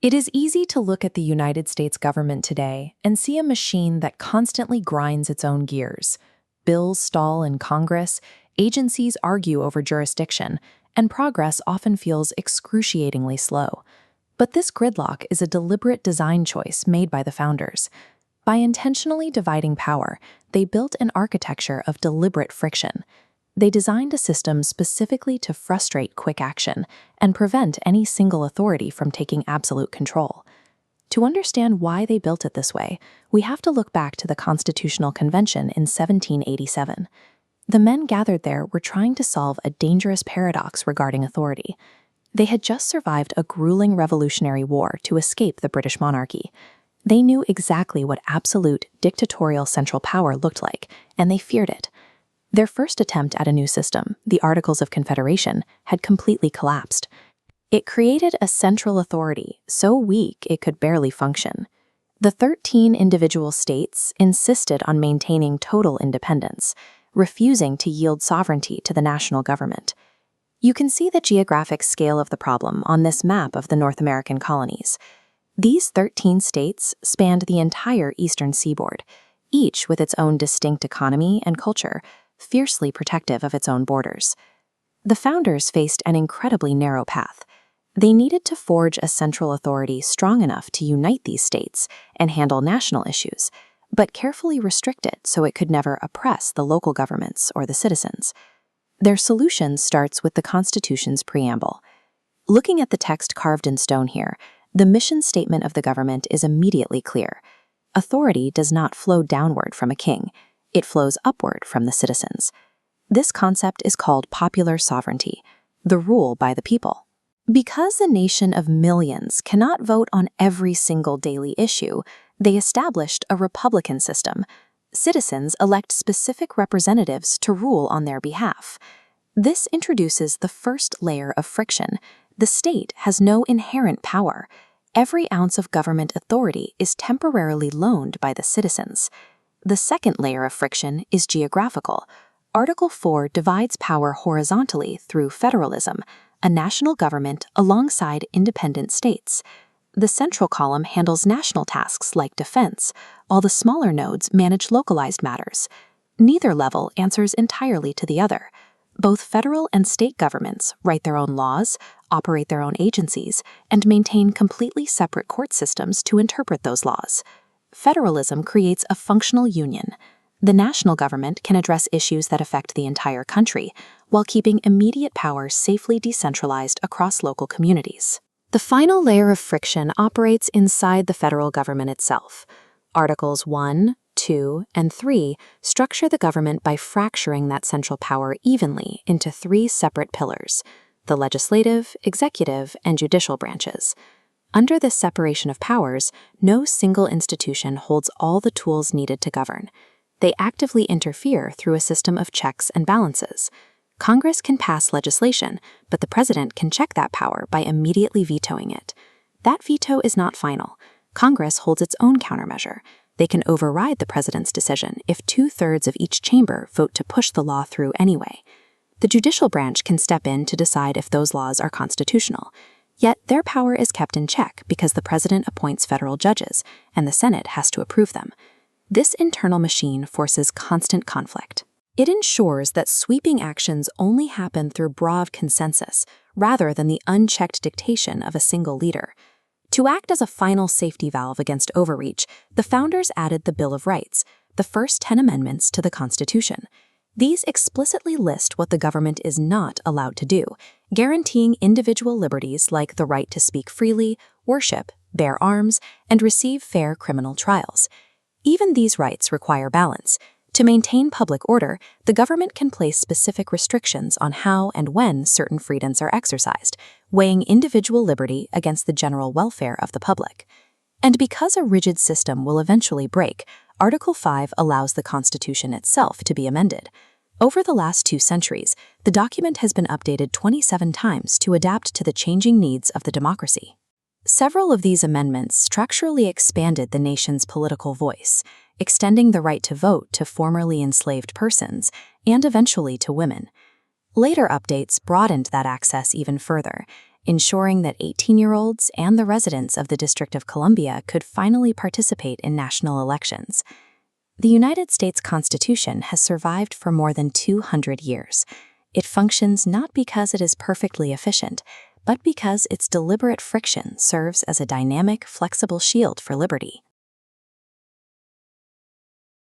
It is easy to look at the United States government today and see a machine that constantly grinds its own gears. Bills stall in Congress, agencies argue over jurisdiction, and progress often feels excruciatingly slow. But this gridlock is a deliberate design choice made by the founders. By intentionally dividing power, they built an architecture of deliberate friction. They designed a system specifically to frustrate quick action and prevent any single authority from taking absolute control. To understand why they built it this way, we have to look back to the Constitutional Convention in 1787. The men gathered there were trying to solve a dangerous paradox regarding authority. They had just survived a grueling Revolutionary War to escape the British monarchy. They knew exactly what absolute, dictatorial central power looked like, and they feared it. Their first attempt at a new system, the Articles of Confederation, had completely collapsed. It created a central authority so weak it could barely function. The 13 individual states insisted on maintaining total independence, refusing to yield sovereignty to the national government. You can see the geographic scale of the problem on this map of the North American colonies. These 13 states spanned the entire eastern seaboard, each with its own distinct economy and culture, fiercely protective of its own borders. The founders faced an incredibly narrow path. They needed to forge a central authority strong enough to unite these states and handle national issues, but carefully restrict it so it could never oppress the local governments or the citizens. Their solution starts with the Constitution's Preamble. Looking at the text carved in stone here, the mission statement of the government is immediately clear. Authority does not flow downward from a king. It flows upward from the citizens. This concept is called popular sovereignty, the rule by the people. Because a nation of millions cannot vote on every single daily issue, they established a republican system. Citizens elect specific representatives to rule on their behalf. This introduces the first layer of friction. The state has no inherent power. Every ounce of government authority is temporarily loaned by the citizens. The second layer of friction is geographical. Article 4 divides power horizontally through federalism, a national government alongside independent states. The central column handles national tasks like defense, while the smaller nodes manage localized matters. Neither level answers entirely to the other. Both federal and state governments write their own laws, operate their own agencies, and maintain completely separate court systems to interpret those laws. Federalism creates a functional union. The national government can address issues that affect the entire country, while keeping immediate power safely decentralized across local communities. The final layer of friction operates inside the federal government itself. Articles 1, 2, and 3 structure the government by fracturing that central power evenly into 3 separate pillars: the legislative, executive, and judicial branches. Under this separation of powers, no single institution holds all the tools needed to govern. They actively interfere through a system of checks and balances. Congress can pass legislation, but the president can check that power by immediately vetoing it. That veto is not final. Congress holds its own countermeasure. They can override the president's decision if 2/3 of each chamber vote to push the law through anyway. The judicial branch can step in to decide if those laws are constitutional. Yet their power is kept in check because the president appoints federal judges, and the Senate has to approve them. This internal machine forces constant conflict. It ensures that sweeping actions only happen through broad consensus, rather than the unchecked dictation of a single leader. To act as a final safety valve against overreach, the founders added the Bill of Rights, the first 10 amendments to the Constitution. These explicitly list what the government is not allowed to do, guaranteeing individual liberties like the right to speak freely, worship, bear arms, and receive fair criminal trials. Even these rights require balance. To maintain public order, the government can place specific restrictions on how and when certain freedoms are exercised, weighing individual liberty against the general welfare of the public. And because a rigid system will eventually break, Article 5 allows the Constitution itself to be amended. Over the last 2 centuries, the document has been updated 27 times to adapt to the changing needs of the democracy. Several of these amendments structurally expanded the nation's political voice, extending the right to vote to formerly enslaved persons and eventually to women. Later updates broadened that access even further, ensuring that 18-year-olds and the residents of the District of Columbia could finally participate in national elections. The United States Constitution has survived for more than 200 years. It functions not because it is perfectly efficient, but because its deliberate friction serves as a dynamic, flexible shield for liberty.